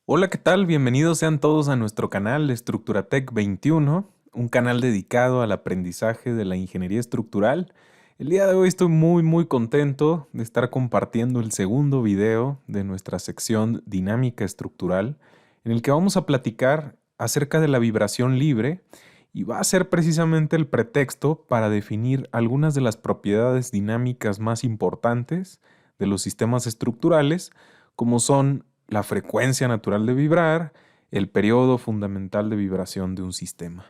Hola, ¿qué tal? Bienvenidos sean todos a nuestro canal Estructuratec 21, un canal dedicado al aprendizaje de la ingeniería estructural. El día de hoy estoy muy contento de estar compartiendo el segundo video de nuestra sección Dinámica Estructural, en el que vamos a platicar acerca de la vibración libre y va a ser precisamente el pretexto para definir algunas de las propiedades dinámicas más importantes de los sistemas estructurales, como son la frecuencia natural de vibrar, el periodo fundamental de vibración de un sistema.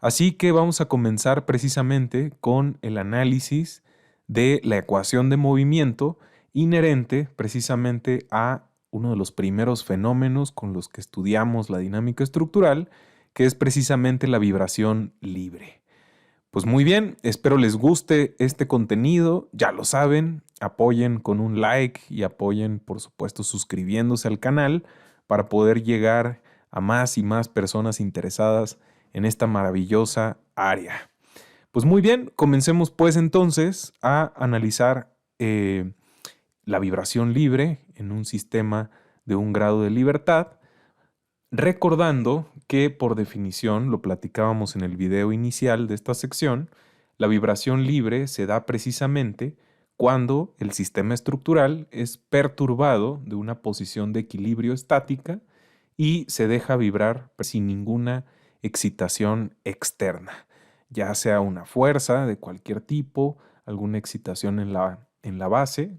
Así que vamos a comenzar precisamente con el análisis de la ecuación de movimiento inherente precisamente a uno de los primeros fenómenos con los que estudiamos la dinámica estructural, que es precisamente la vibración libre. Pues muy bien, espero les guste este contenido, ya lo saben, apoyen con un like y apoyen por supuesto suscribiéndose al canal para poder llegar a más y más personas interesadas en esta maravillosa área. Pues muy bien, comencemos pues entonces a analizar la vibración libre en un sistema de un grado de libertad, recordando que por definición, lo platicábamos en el video inicial de esta sección, la vibración libre se da precisamente cuando el sistema estructural es perturbado de una posición de equilibrio estática y se deja vibrar sin ninguna excitación externa, ya sea una fuerza de cualquier tipo, alguna excitación en la base.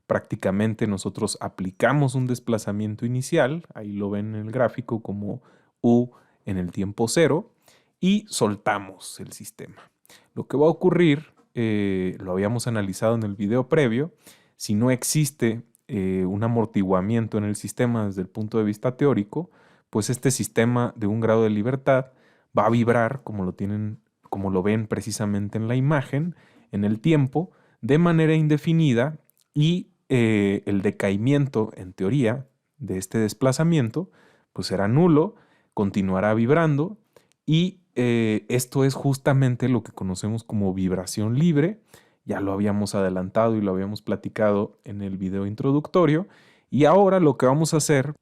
Prácticamente nosotros aplicamos un desplazamiento inicial, ahí lo ven en el gráfico como U en el tiempo cero, y soltamos el sistema. Lo que va a ocurrir, lo habíamos analizado en el video previo, si no existe un amortiguamiento en el sistema desde el punto de vista teórico, pues este sistema de un grado de libertad va a vibrar, como lo ven precisamente en la imagen, en el tiempo, de manera indefinida y el decaimiento, en teoría, de este desplazamiento, pues será nulo, continuará vibrando y esto es justamente lo que conocemos como vibración libre. Ya lo habíamos adelantado y lo habíamos platicado en el video introductorio y ahora lo que vamos a hacer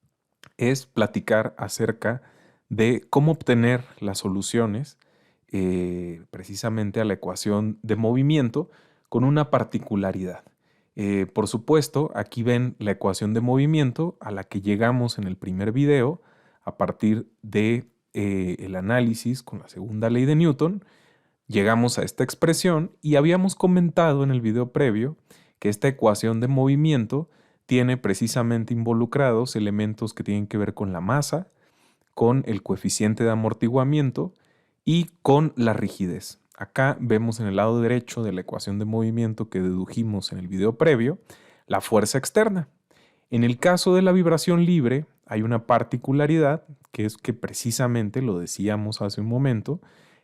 es platicar acerca de cómo obtener las soluciones precisamente a la ecuación de movimiento con una particularidad. Por supuesto, aquí ven la ecuación de movimiento a la que llegamos en el primer video a partir de el análisis con la segunda ley de Newton. Llegamos a esta expresión y habíamos comentado en el video previo que esta ecuación de movimiento tiene precisamente involucrados elementos que tienen que ver con la masa, con el coeficiente de amortiguamiento y con la rigidez. Acá vemos en el lado derecho de la ecuación de movimiento que dedujimos en el video previo, la fuerza externa. En el caso de la vibración libre hay una particularidad que es que precisamente, lo decíamos hace un momento,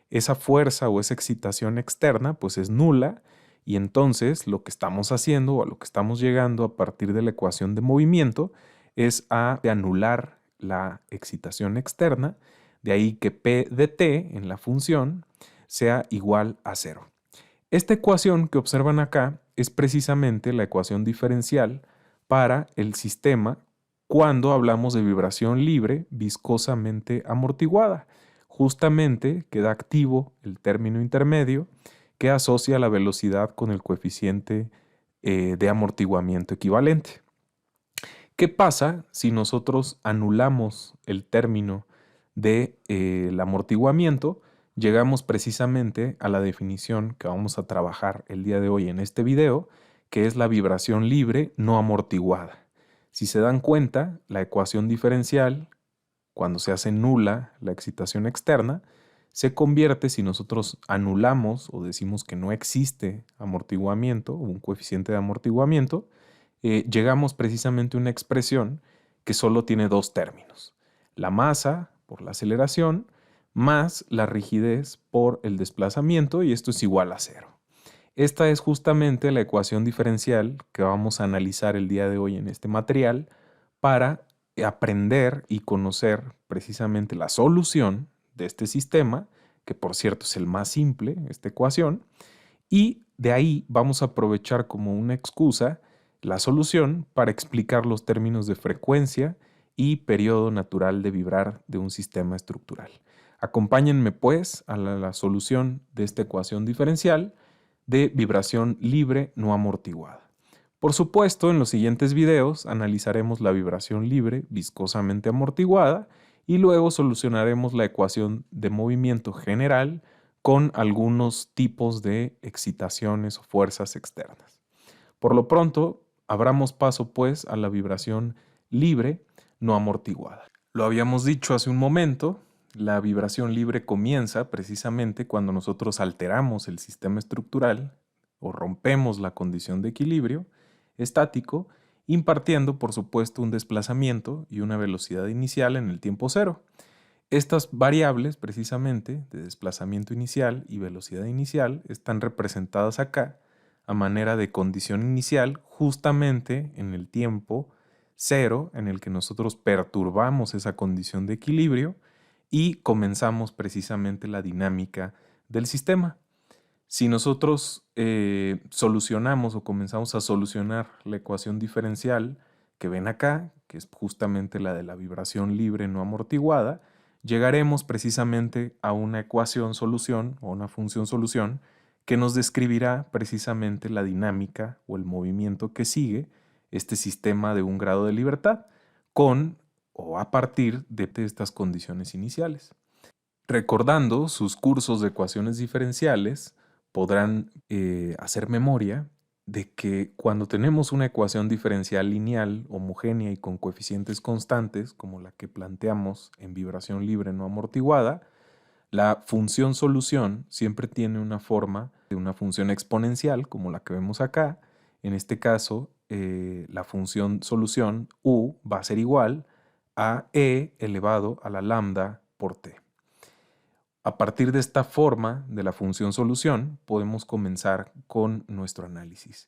esa fuerza o esa excitación externa pues es nula y entonces lo que estamos haciendo o a lo que estamos llegando a partir de la ecuación de movimiento es a anular la excitación externa, de ahí que P de t en la función sea igual a cero. Esta ecuación que observan acá es precisamente la ecuación diferencial para el sistema cuando hablamos de vibración libre viscosamente amortiguada. Justamente queda activo el término intermedio que asocia la velocidad con el coeficiente de amortiguamiento equivalente. ¿Qué pasa si nosotros anulamos el término del amortiguamiento? Llegamos precisamente a la definición que vamos a trabajar el día de hoy en este video, que es la vibración libre no amortiguada. Si se dan cuenta, la ecuación diferencial, cuando se hace nula la excitación externa, se convierte, si nosotros anulamos o decimos que no existe amortiguamiento o un coeficiente de amortiguamiento, llegamos precisamente a una expresión que solo tiene dos términos: la masa por la aceleración más la rigidez por el desplazamiento, y esto es igual a cero. Esta es justamente la ecuación diferencial que vamos a analizar el día de hoy en este material para aprender y conocer precisamente la solución de este sistema, que por cierto es el más simple, esta ecuación, y de ahí vamos a aprovechar como una excusa la solución para explicar los términos de frecuencia y periodo natural de vibrar de un sistema estructural. Acompáñenme pues a la solución de esta ecuación diferencial de vibración libre no amortiguada. Por supuesto, en los siguientes videos analizaremos la vibración libre viscosamente amortiguada y luego solucionaremos la ecuación de movimiento general con algunos tipos de excitaciones o fuerzas externas. Por lo pronto, abramos paso pues a la vibración libre no amortiguada. Lo habíamos dicho hace un momento, la vibración libre comienza precisamente cuando nosotros alteramos el sistema estructural o rompemos la condición de equilibrio estático, impartiendo por supuesto un desplazamiento y una velocidad inicial en el tiempo cero. Estas variables precisamente de desplazamiento inicial y velocidad inicial están representadas acá a manera de condición inicial justamente en el tiempo cero en el que nosotros perturbamos esa condición de equilibrio y comenzamos precisamente la dinámica del sistema. Si nosotros solucionamos o comenzamos a solucionar la ecuación diferencial que ven acá, que es justamente la de la vibración libre no amortiguada, llegaremos precisamente a una ecuación solución o una función solución que nos describirá precisamente la dinámica o el movimiento que sigue este sistema de un grado de libertad con o a partir de estas condiciones iniciales. Recordando sus cursos de ecuaciones diferenciales, podrán hacer memoria de que cuando tenemos una ecuación diferencial lineal, homogénea y con coeficientes constantes, como la que planteamos en vibración libre no amortiguada, la función solución siempre tiene una forma de una función exponencial, como la que vemos acá. En este caso, la función solución u va a ser igual a e elevado a la lambda por t. A partir de esta forma de la función solución, podemos comenzar con nuestro análisis.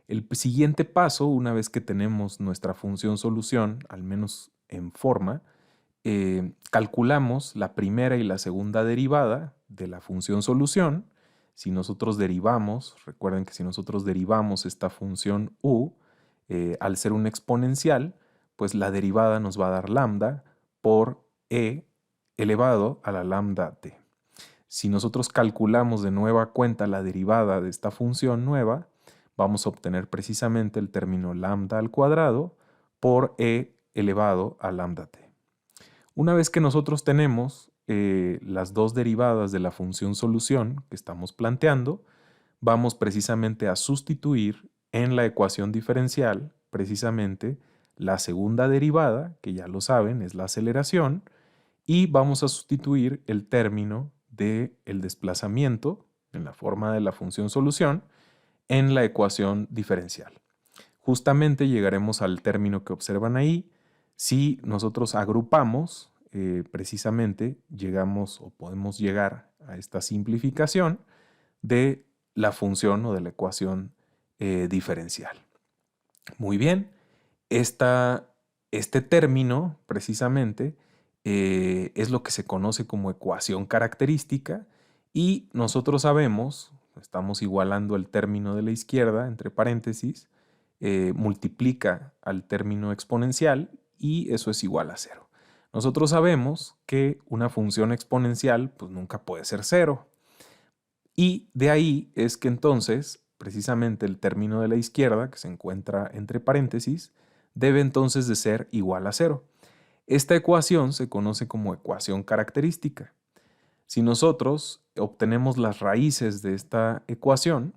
El siguiente paso, una vez que tenemos nuestra función solución, al menos en forma, calculamos la primera y la segunda derivada de la función solución. Si nosotros derivamos, recuerden que si nosotros derivamos esta función u, al ser una exponencial, pues la derivada nos va a dar lambda por e elevado a la lambda t. Si nosotros calculamos de nueva cuenta la derivada de esta función nueva, vamos a obtener precisamente el término lambda al cuadrado por e elevado a lambda t. Una vez que nosotros tenemos las dos derivadas de la función solución que estamos planteando, vamos precisamente a sustituir en la ecuación diferencial precisamente la segunda derivada, que ya lo saben, es la aceleración, y vamos a sustituir el término del desplazamiento en la forma de la función solución en la ecuación diferencial. Justamente llegaremos al término que observan ahí. Si nosotros agrupamos, precisamente llegamos o podemos llegar a esta simplificación de la función o de la ecuación diferencial. Muy bien, este término precisamente es lo que se conoce como ecuación característica y nosotros sabemos, estamos igualando el término de la izquierda entre paréntesis, multiplica al término exponencial y eso es igual a cero. Nosotros sabemos que una función exponencial pues nunca puede ser cero y de ahí es que entonces precisamente el término de la izquierda que se encuentra entre paréntesis debe entonces de ser igual a cero. Esta ecuación se conoce como ecuación característica. Si nosotros obtenemos las raíces de esta ecuación,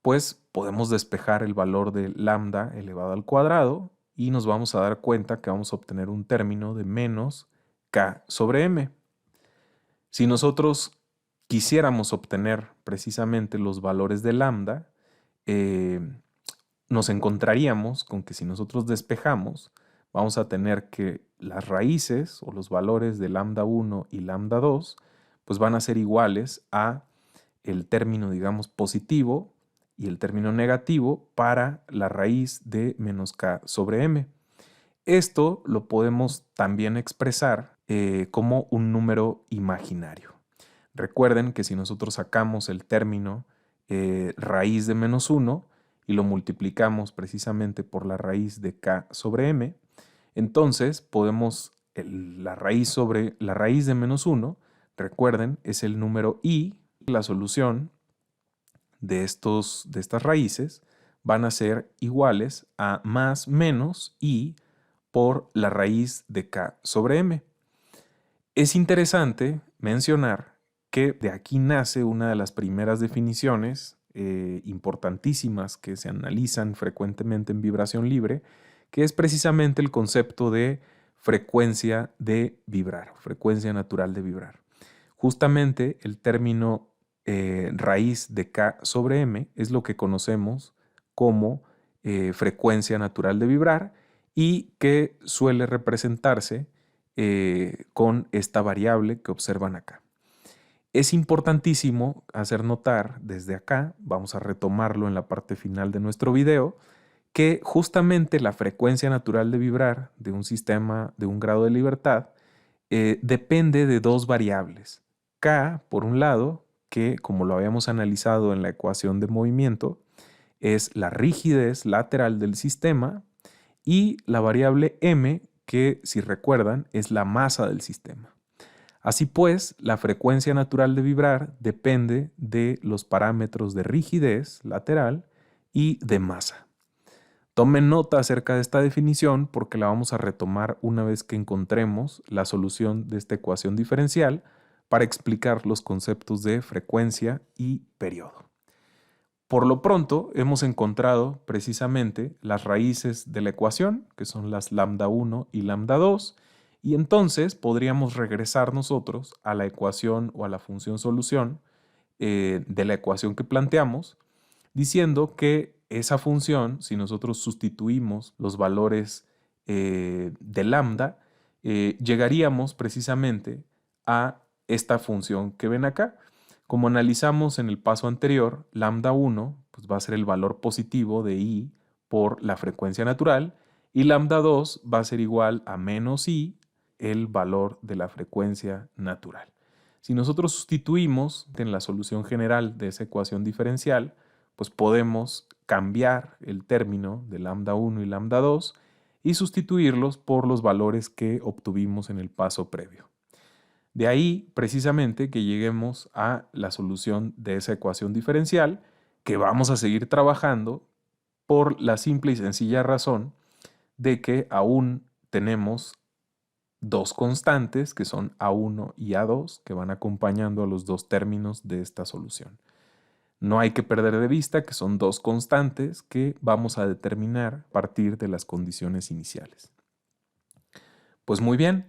pues podemos despejar el valor de lambda elevado al cuadrado y nos vamos a dar cuenta que vamos a obtener un término de menos k sobre m. Si nosotros quisiéramos obtener precisamente los valores de lambda, nos encontraríamos con que si nosotros despejamos, vamos a tener que las raíces o los valores de lambda 1 y lambda 2 pues van a ser iguales a el término, digamos, positivo y el término negativo para la raíz de menos k sobre m. Esto lo podemos también expresar como un número imaginario. Recuerden que si nosotros sacamos el término raíz de menos 1 y lo multiplicamos precisamente por la raíz de k sobre m, Entonces podemos, la raíz de -1, recuerden, es el número i. La solución de estas raíces van a ser iguales a más menos i por la raíz de k sobre m. Es interesante mencionar que de aquí nace una de las primeras definiciones importantísimas que se analizan frecuentemente en vibración libre, que es precisamente el concepto de frecuencia de vibrar, frecuencia natural de vibrar. Justamente el término raíz de k sobre m es lo que conocemos como frecuencia natural de vibrar y que suele representarse con esta variable que observan acá. Es importantísimo hacer notar desde acá, vamos a retomarlo en la parte final de nuestro video, que justamente la frecuencia natural de vibrar de un sistema de un grado de libertad depende de dos variables. K, por un lado, que como lo habíamos analizado en la ecuación de movimiento, es la rigidez lateral del sistema, y la variable m, que si recuerdan es la masa del sistema. Así pues, la frecuencia natural de vibrar depende de los parámetros de rigidez lateral y de masa. Tomen nota acerca de esta definición porque la vamos a retomar una vez que encontremos la solución de esta ecuación diferencial para explicar los conceptos de frecuencia y periodo. Por lo pronto, hemos encontrado precisamente las raíces de la ecuación, que son las lambda 1 y lambda 2, y entonces podríamos regresar nosotros a la ecuación o a la función solución de la ecuación que planteamos, diciendo que esa función, si nosotros sustituimos los valores de lambda, llegaríamos precisamente a esta función que ven acá. Como analizamos en el paso anterior, lambda 1 pues va a ser el valor positivo de i por la frecuencia natural y lambda 2 va a ser igual a menos i, el valor de la frecuencia natural. Si nosotros sustituimos en la solución general de esa ecuación diferencial, pues podemos cambiar el término de lambda 1 y lambda 2 y sustituirlos por los valores que obtuvimos en el paso previo. De ahí precisamente que lleguemos a la solución de esa ecuación diferencial que vamos a seguir trabajando por la simple y sencilla razón de que aún tenemos dos constantes que son A1 y A2 que van acompañando a los dos términos de esta solución. No hay que perder de vista que son dos constantes que vamos a determinar a partir de las condiciones iniciales. Pues muy bien.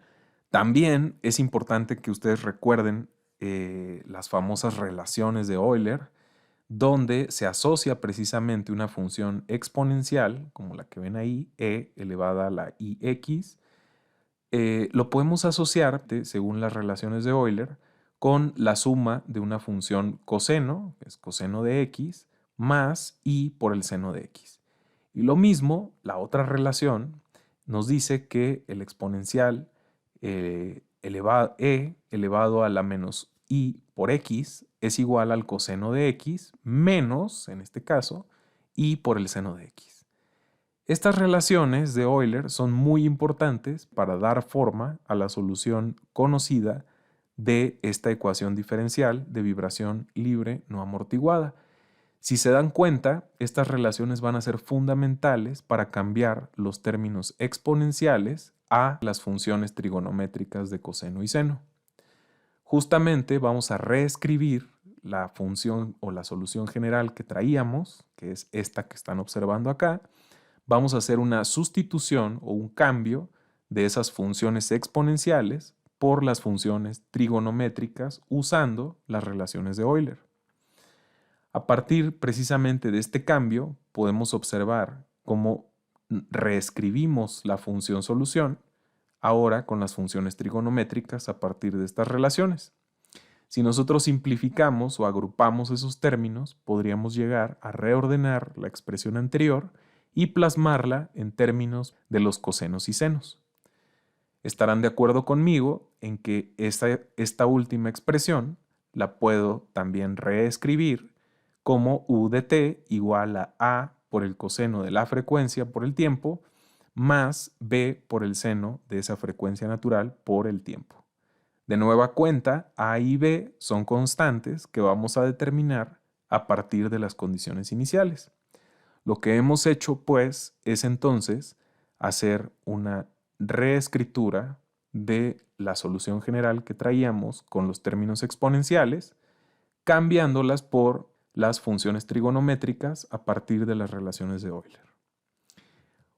También es importante que ustedes recuerden las famosas relaciones de Euler, donde se asocia precisamente una función exponencial, como la que ven ahí, e elevada a la ix. Lo podemos asociar, según las relaciones de Euler, con la suma de una función coseno, que es coseno de x, más i por el seno de x. Y lo mismo, la otra relación nos dice que el exponencial elevado a la menos i por x es igual al coseno de x menos, en este caso, i por el seno de x. Estas relaciones de Euler son muy importantes para dar forma a la solución conocida de esta ecuación diferencial de vibración libre no amortiguada. Si se dan cuenta, estas relaciones van a ser fundamentales para cambiar los términos exponenciales a las funciones trigonométricas de coseno y seno. Justamente vamos a reescribir la función o la solución general que traíamos, que es esta que están observando acá. Vamos a hacer una sustitución o un cambio de esas funciones exponenciales por las funciones trigonométricas usando las relaciones de Euler. A partir precisamente de este cambio, podemos observar cómo reescribimos la función solución ahora con las funciones trigonométricas a partir de estas relaciones. Si nosotros simplificamos o agrupamos esos términos, podríamos llegar a reordenar la expresión anterior y plasmarla en términos de los cosenos y senos. Estarán de acuerdo conmigo en que esta última expresión la puedo también reescribir como u de t igual a por el coseno de la frecuencia por el tiempo más b por el seno de esa frecuencia natural por el tiempo. De nueva cuenta, a y b son constantes que vamos a determinar a partir de las condiciones iniciales. Lo que hemos hecho, pues, es entonces hacer una reescritura de la solución general que traíamos con los términos exponenciales, cambiándolas por las funciones trigonométricas a partir de las relaciones de Euler.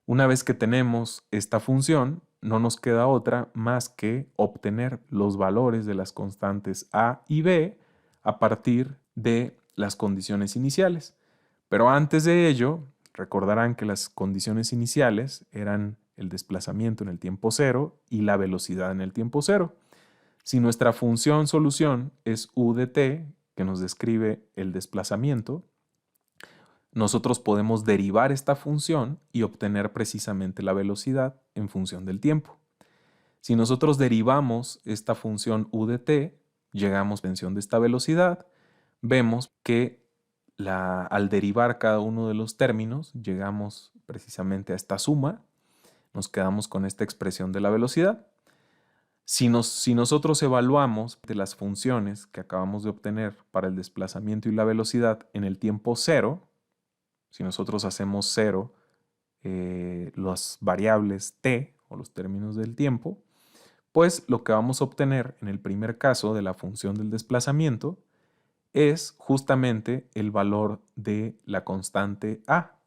Una vez que tenemos esta función, no nos queda otra más que obtener los valores de las constantes a y b a partir de las condiciones iniciales. Pero antes de ello, recordarán que las condiciones iniciales eran el desplazamiento en el tiempo cero y la velocidad en el tiempo cero. Si nuestra función solución es u de t, que nos describe el desplazamiento, nosotros podemos derivar esta función y obtener precisamente la velocidad en función del tiempo. Si nosotros derivamos esta función u de t, llegamos a la extensión de esta velocidad, vemos que al derivar cada uno de los términos, llegamos precisamente a esta suma, nos quedamos con esta expresión de la velocidad. Si nosotros evaluamos de las funciones que acabamos de obtener para el desplazamiento y la velocidad en el tiempo cero, si nosotros hacemos cero las variables t o los términos del tiempo, pues lo que vamos a obtener en el primer caso de la función del desplazamiento es justamente el valor de la constante a.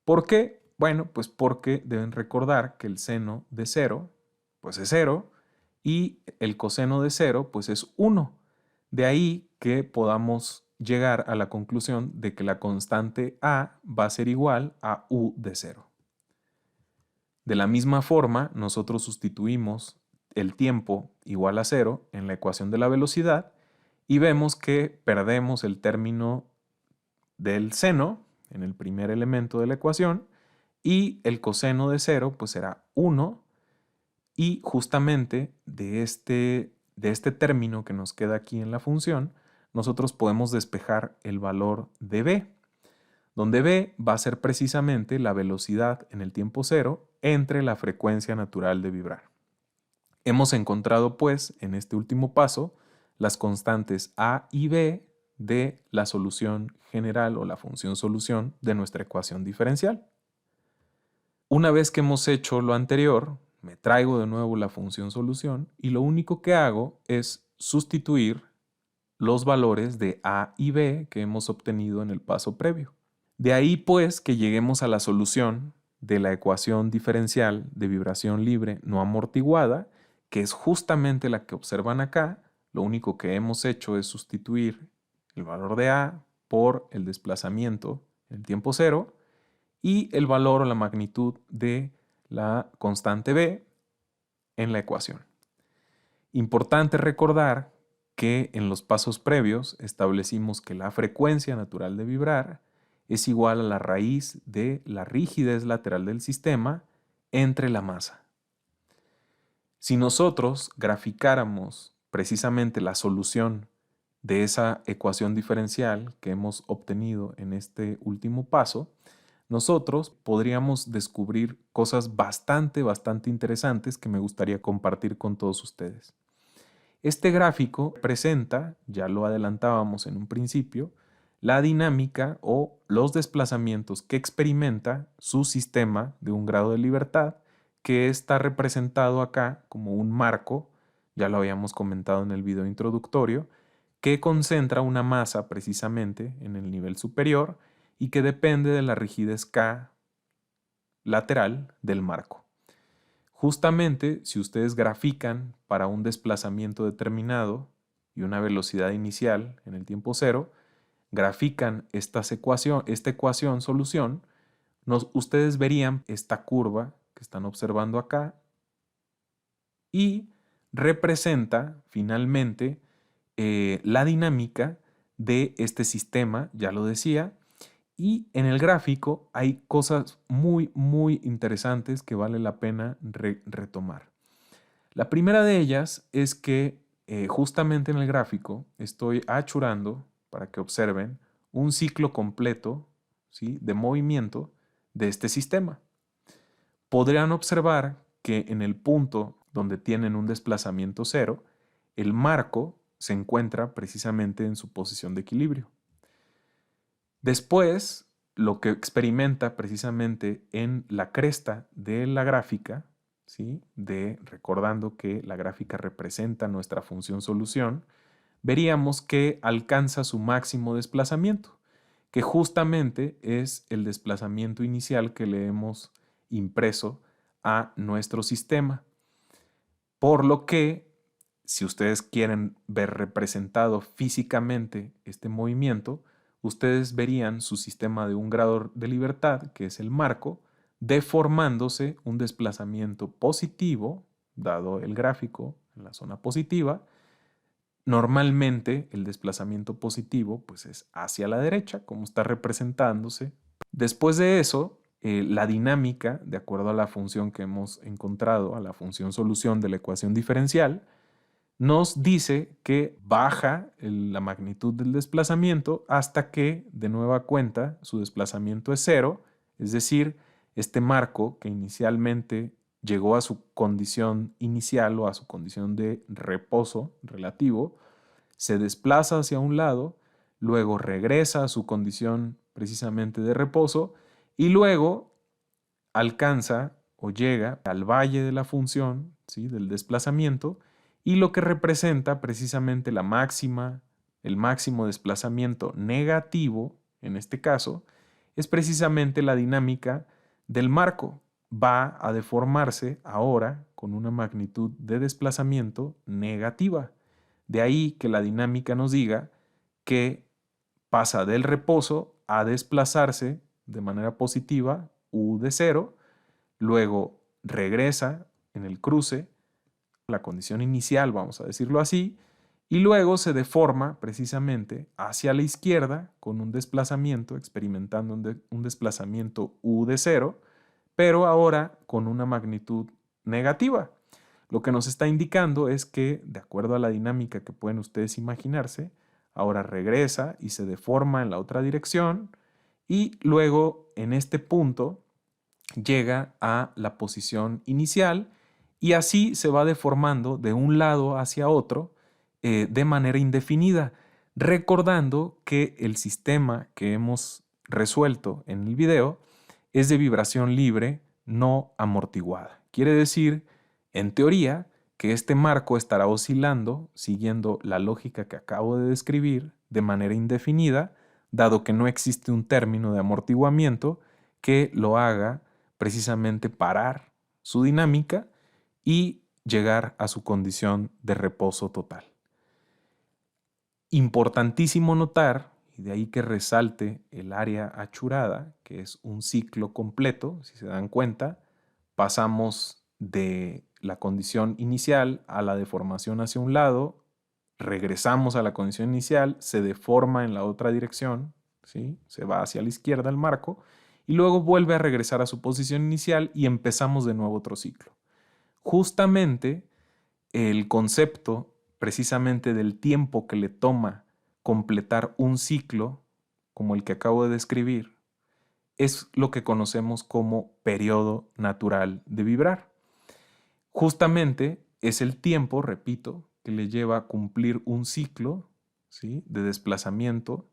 ¿Por qué? Bueno, pues porque deben recordar que el seno de 0 pues es 0 y el coseno de 0 pues es 1. De ahí que podamos llegar a la conclusión de que la constante a va a ser igual a u de 0. De la misma forma, nosotros sustituimos el tiempo igual a 0 en la ecuación de la velocidad y vemos que perdemos el término del seno en el primer elemento de la ecuación y el coseno de 0 pues será 1 y justamente de este término que nos queda aquí en la función nosotros podemos despejar el valor de b, donde b va a ser precisamente la velocidad en el tiempo cero entre la frecuencia natural de vibrar. Hemos encontrado pues en este último paso las constantes a y b de la solución general o la función solución de nuestra ecuación diferencial. Una vez que hemos hecho lo anterior, me traigo de nuevo la función solución y lo único que hago es sustituir los valores de a y b que hemos obtenido en el paso previo. De ahí pues que lleguemos a la solución de la ecuación diferencial de vibración libre no amortiguada, que es justamente la que observan acá. Lo único que hemos hecho es sustituir el valor de a por el desplazamiento en el tiempo cero y el valor o la magnitud de la constante b en la ecuación. Importante recordar que en los pasos previos establecimos que la frecuencia natural de vibrar es igual a la raíz de la rigidez lateral del sistema entre la masa. Si nosotros graficáramos precisamente la solución de esa ecuación diferencial que hemos obtenido en este último paso, nosotros podríamos descubrir cosas bastante interesantes que me gustaría compartir con todos ustedes. Este gráfico presenta, ya lo adelantábamos en un principio, la dinámica o los desplazamientos que experimenta su sistema de un grado de libertad, que está representado acá como un marco, ya lo habíamos comentado en el video introductorio, que concentra una masa precisamente en el nivel superior y que depende de la rigidez K lateral del marco. Justamente, si ustedes grafican para un desplazamiento determinado y una velocidad inicial en el tiempo cero, grafican esta ecuación solución, ustedes verían esta curva que están observando acá y representa finalmente la dinámica de este sistema, ya lo decía, y en el gráfico hay cosas muy interesantes que vale la pena retomar. La primera de ellas es que justamente en el gráfico estoy achurando, para que observen, un ciclo completo, ¿sí?, de movimiento de este sistema. podrían observar que en el punto donde tienen un desplazamiento cero, el marco se encuentra precisamente en su posición de equilibrio. Después, lo que experimenta precisamente en la cresta de la gráfica, ¿sí? Recordando que la gráfica representa nuestra función solución, veríamos que alcanza su máximo desplazamiento, que justamente es el desplazamiento inicial que le hemos impreso a nuestro sistema. Por lo que, si ustedes quieren ver representado físicamente este movimiento, ustedes verían su sistema de un grado de libertad, que es el marco, deformándose un desplazamiento positivo, dado el gráfico en la zona positiva. Normalmente el desplazamiento positivo pues es hacia la derecha, como está representándose. Después de eso, la dinámica, de acuerdo a la función que hemos encontrado, a la función solución de la ecuación diferencial, nos dice que baja la magnitud del desplazamiento hasta que, de nueva cuenta, su desplazamiento es cero, es decir, este marco que inicialmente llegó a su condición inicial o a su condición de reposo relativo, se desplaza hacia un lado, luego regresa a su condición precisamente de reposo y luego alcanza o llega al valle de la función, ¿sí? Del desplazamiento, y lo que representa precisamente la máxima, el máximo desplazamiento negativo, en este caso, es precisamente la dinámica del marco. Va a deformarse ahora con una magnitud de desplazamiento negativa. De ahí que la dinámica nos diga que pasa del reposo a desplazarse de manera positiva, u de cero, luego regresa en el cruce, la condición inicial, vamos a decirlo así, y luego se deforma precisamente hacia la izquierda con un desplazamiento, experimentando un desplazamiento u de cero, pero ahora con una magnitud negativa. Lo que nos está indicando es que, de acuerdo a la dinámica que pueden ustedes imaginarse, ahora regresa y se deforma en la otra dirección y luego en este punto llega a la posición inicial y así se va deformando de un lado hacia otro de manera indefinida, recordando que el sistema que hemos resuelto en el video es de vibración libre no amortiguada. Quiere decir, en teoría, que este marco estará oscilando siguiendo la lógica que acabo de describir de manera indefinida, dado que no existe un término de amortiguamiento que lo haga precisamente parar su dinámica y llegar a su condición de reposo total. Importantísimo notar, y de ahí que resalte el área achurada, que es un ciclo completo, si se dan cuenta, pasamos de la condición inicial a la deformación hacia un lado, regresamos a la condición inicial, se deforma en la otra dirección, ¿sí? Se va hacia la izquierda el marco, y luego vuelve a regresar a su posición inicial y empezamos de nuevo otro ciclo. Justamente el concepto precisamente del tiempo que le toma completar un ciclo, como el que acabo de describir, es lo que conocemos como periodo natural de vibrar. Justamente es el tiempo, repito, que le lleva a cumplir un ciclo, ¿sí? De desplazamiento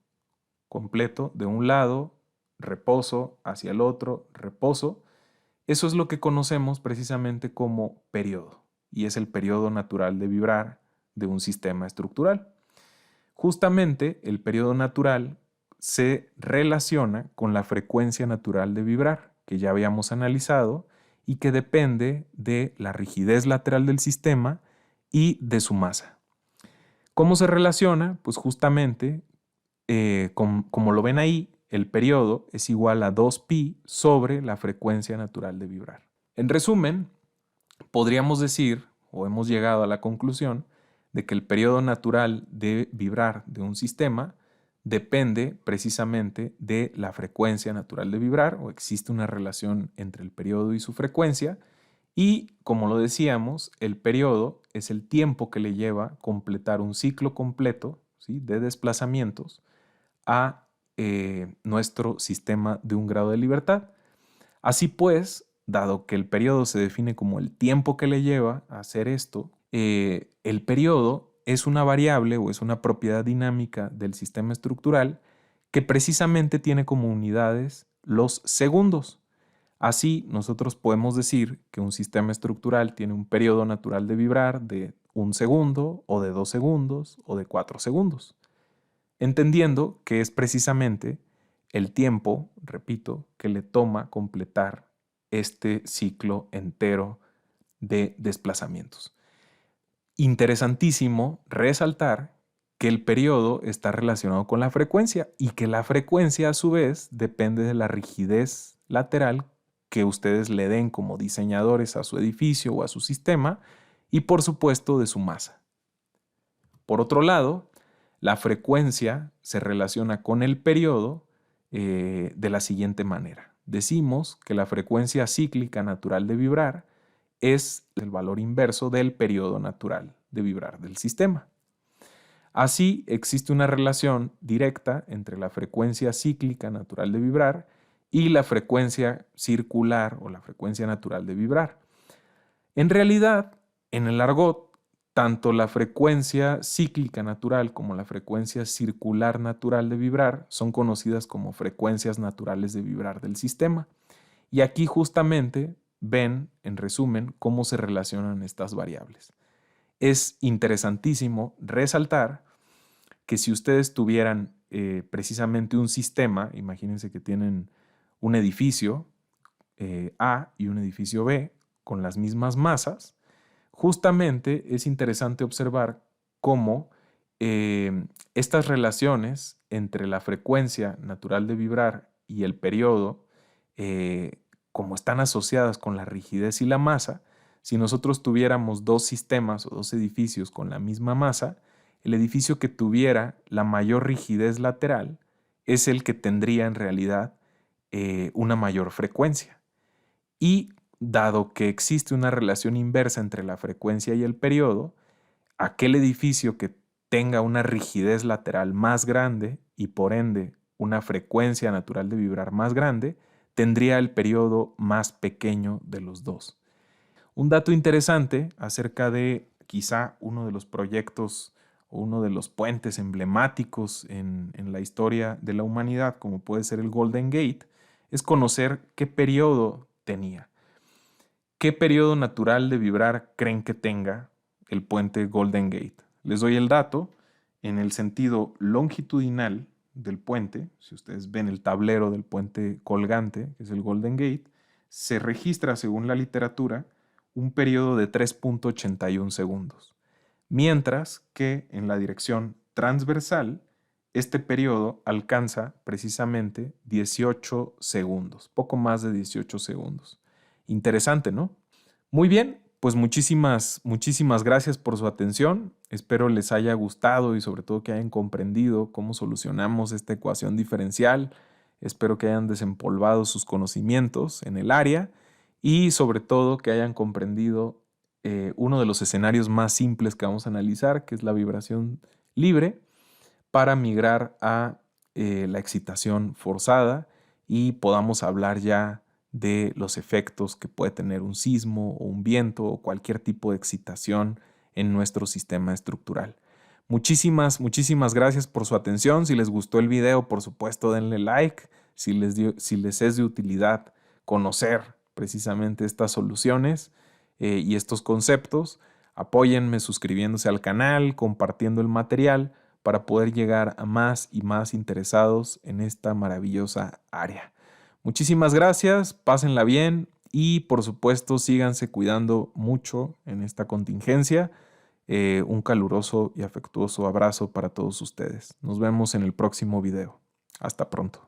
completo de un lado, reposo hacia el otro, reposo. Eso es lo que conocemos precisamente como periodo, y es el periodo natural de vibrar de un sistema estructural. Justamente el periodo natural se relaciona con la frecuencia natural de vibrar, que ya habíamos analizado, y que depende de la rigidez lateral del sistema y de su masa. ¿Cómo se relaciona? Pues justamente, como lo ven ahí, el periodo es igual a 2pi sobre la frecuencia natural de vibrar. En resumen, podríamos decir, o hemos llegado a la conclusión, de que el periodo natural de vibrar de un sistema depende precisamente de la frecuencia natural de vibrar, o existe una relación entre el periodo y su frecuencia, y como lo decíamos, el periodo es el tiempo que le lleva completar un ciclo completo, ¿sí? De desplazamientos a nuestro sistema de un grado de libertad. Así pues, dado que el periodo se define como el tiempo que le lleva a hacer esto, el periodo es una variable o es una propiedad dinámica del sistema estructural que precisamente tiene como unidades los segundos. Así, nosotros podemos decir que un sistema estructural tiene un periodo natural de vibrar de 1 segundo, o de 2 segundos, o de 4 segundos, entendiendo que es precisamente el tiempo, repito, que le toma completar este ciclo entero de desplazamientos. Interesantísimo resaltar que el periodo está relacionado con la frecuencia y que la frecuencia a su vez depende de la rigidez lateral que ustedes le den como diseñadores a su edificio o a su sistema y por supuesto de su masa. Por otro lado, la frecuencia se relaciona con el periodo de la siguiente manera. Decimos que la frecuencia cíclica natural de vibrar es el valor inverso del periodo natural de vibrar del sistema. Así, existe una relación directa entre la frecuencia cíclica natural de vibrar y la frecuencia circular o la frecuencia natural de vibrar. En realidad, en el argot, tanto la frecuencia cíclica natural como la frecuencia circular natural de vibrar son conocidas como frecuencias naturales de vibrar del sistema. Y aquí justamente ven, en resumen, cómo se relacionan estas variables. Es interesantísimo resaltar que si ustedes tuvieran precisamente un sistema, imagínense que tienen un edificio A y un edificio B con las mismas masas, justamente es interesante observar cómo estas relaciones entre la frecuencia natural de vibrar y el periodo, como están asociadas con la rigidez y la masa, si nosotros tuviéramos dos sistemas o dos edificios con la misma masa, el edificio que tuviera la mayor rigidez lateral es el que tendría en realidad una mayor frecuencia. Y dado que existe una relación inversa entre la frecuencia y el periodo, aquel edificio que tenga una rigidez lateral más grande y por ende una frecuencia natural de vibrar más grande, tendría el periodo más pequeño de los dos. Un dato interesante acerca de quizá uno de los proyectos o uno de los puentes emblemáticos en la historia de la humanidad, como puede ser el Golden Gate, es conocer qué periodo tenía. ¿Qué periodo natural de vibrar creen que tenga el puente Golden Gate? Les doy el dato. En el sentido longitudinal del puente, si ustedes ven el tablero del puente colgante, que es el Golden Gate, se registra, según la literatura, un periodo de 3.81 segundos. Mientras que en la dirección transversal, este periodo alcanza precisamente 18 segundos, poco más de 18 segundos. Interesante, ¿no? Muy bien, pues muchísimas gracias por su atención. Espero les haya gustado y sobre todo que hayan comprendido cómo solucionamos esta ecuación diferencial. Espero que hayan desempolvado sus conocimientos en el área y sobre todo que hayan comprendido uno de los escenarios más simples que vamos a analizar, que es la vibración libre, para migrar a la excitación forzada y podamos hablar ya de los efectos que puede tener un sismo o un viento o cualquier tipo de excitación en nuestro sistema estructural. Muchísimas gracias por su atención. Si les gustó el video, por supuesto, denle like. Si les es de utilidad conocer precisamente estas soluciones y estos conceptos, apóyenme suscribiéndose al canal, compartiendo el material para poder llegar a más y más interesados en esta maravillosa área. Muchísimas gracias, pásenla bien y por supuesto síganse cuidando mucho en esta contingencia. Un caluroso y afectuoso abrazo para todos ustedes. Nos vemos en el próximo video. Hasta pronto.